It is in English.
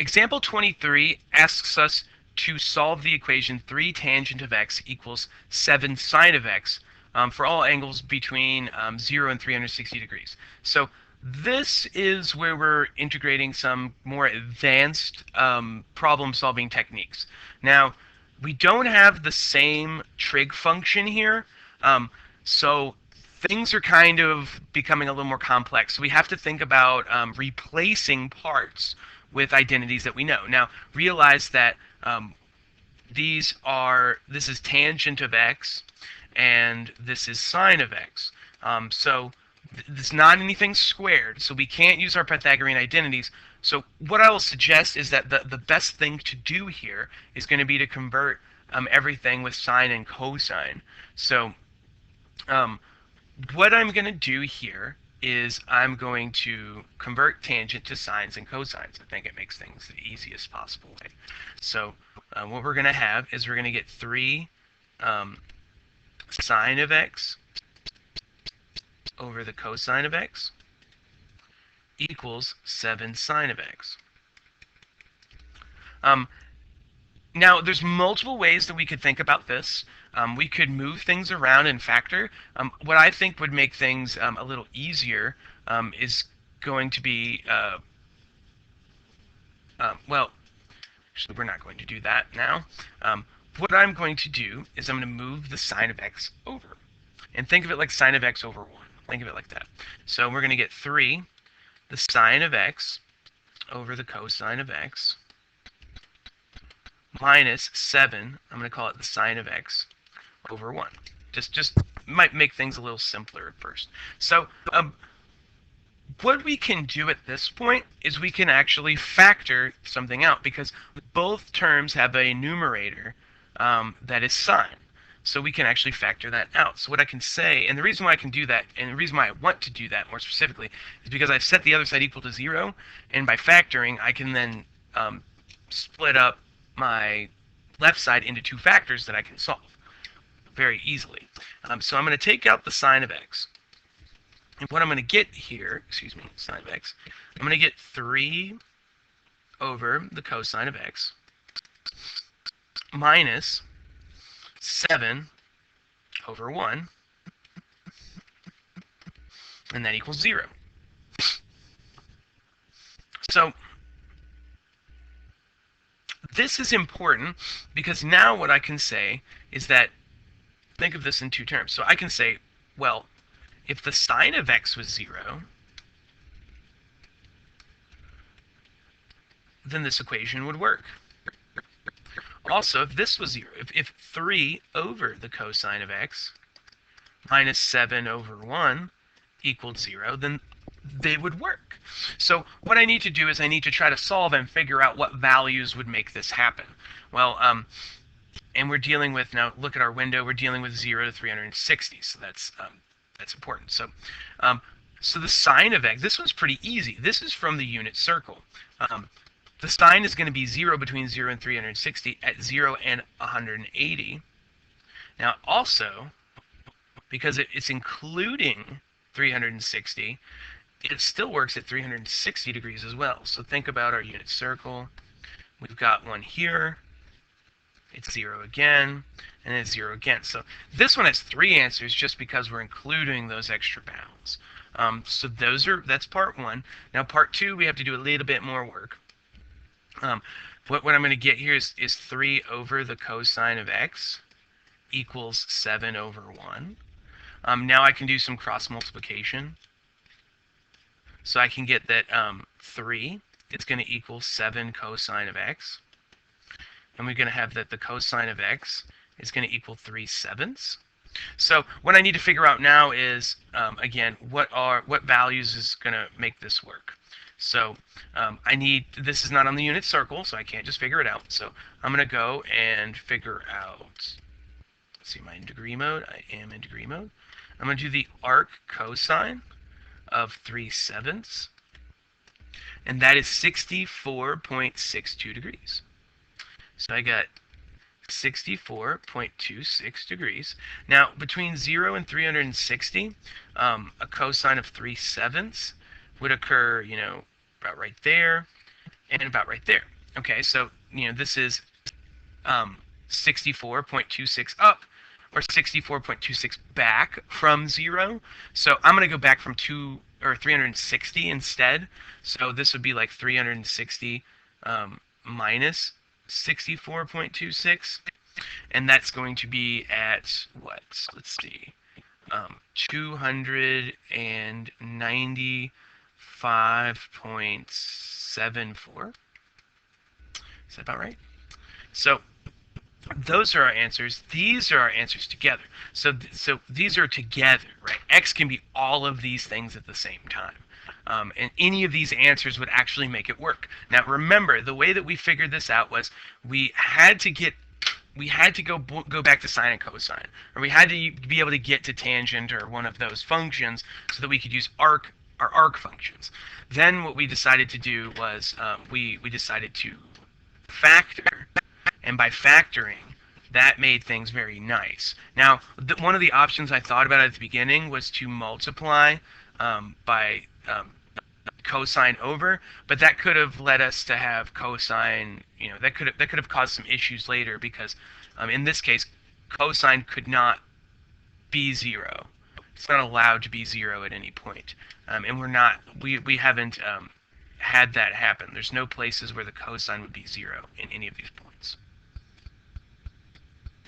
example 23 asks us to solve the equation 3 tangent of x equals 7 sine of x for all angles between 0 and 360 degrees. So this is where we're integrating some more advanced problem-solving techniques. Now, we don't have the same trig function here, so things are kind of becoming a little more complex. So we have to think about replacing parts with identities that we know. Now, realize that this is tangent of x, and this is sine of x. So it's not anything squared, so we can't use our Pythagorean identities. So what I will suggest is that the best thing to do here is going to be to convert everything with sine and cosine. So what I'm going to do here is I'm going to convert tangent to sines and cosines. I think it makes things the easiest possible way. So what we're going to have is we're going to get 3 sine of x over the cosine of x equals 7 sine of x. Now, there's multiple ways that we could think about this. We could move things around and factor. What I think would make things a little easier is going to be, well, actually, we're not going to do that now. What I'm going to do is I'm going to move the sine of x over. And think of it like sine of x over 1. Think of it like that. So we're going to get 3, the sine of x over the cosine of x, minus 7, I'm going to call it the sine of x, over 1. Just might make things a little simpler at first. So what we can do at this point is we can actually factor something out, because both terms have a numerator that is sine. So we can actually factor that out. So what I can say, and the reason why I can do that, and the reason why I want to do that more specifically, is because I've set the other side equal to 0, and by factoring, I can then split up my left side into 2 factors that I can solve very easily. So I'm going to take out the sine of x. And what I'm going to get here, sine of x, I'm going to get 3 over the cosine of x minus 7 over 1, and that equals 0. So this is important because now what I can say is that, think of this in 2 terms. So I can say, well, if the sine of x was 0, then this equation would work. Also, if this was 0, if 3 over the cosine of x minus 7 over 1 equaled 0, then they would work. So what I need to do is I need to try to solve and figure out what values would make this happen. Well, and we're dealing with, now look at our window, we're dealing with 0 to 360, so that's important. So, so the sine of x, this one's pretty easy. This is from the unit circle. The sine is going to be 0 between 0 and 360 at 0 and 180. Now also, because it's including 360, it still works at 360 degrees as well. So think about our unit circle. We've got one here. It's 0 again, and it's 0 again. So this one has 3 answers just because we're including those extra bounds. So that's part 1. Now part 2, we have to do a little bit more work. What I'm going to get here is 3 over the cosine of x equals 7 over 1. Now I can do some cross multiplication. So I can get that 3 is going to equal 7 cosine of x. And we're going to have that the cosine of x is going to equal 3/7. So what I need to figure out now is, again, what values is going to make this work. So this is not on the unit circle, so I can't just figure it out. So I'm going to go and figure out, let's see, am I in degree mode? I am in degree mode. I'm going to do the arc cosine of 3/7, and that is 64.62 degrees. So I got 64.26 degrees. Now, between 0 and 360, a cosine of 3/7 would occur, about right there. and about right there. Okay, so this is 64.26 up, or 64.26 back from 0. So I'm going to go back from 360 instead. So this would be like 360 minus 64.26, and that's going to be at what? Let's see, 295.74. Is that about right? So those are our answers. These are our answers together. So these are together, right? X can be all of these things at the same time. And any of these answers would actually make it work. Now remember, the way that we figured this out was we had to go back to sine and cosine, or we had to be able to get to tangent or one of those functions so that we could use our arc functions. Then what we decided to do was we decided to factor, and by factoring, that made things very nice. Now, one of the options I thought about at the beginning was to multiply by cosine over, but that could have led us to have cosine. That could have caused some issues later, because in this case, cosine could not be 0. It's not allowed to be 0 at any point, and we haven't had that happen. There's no places where the cosine would be 0 in any of these points.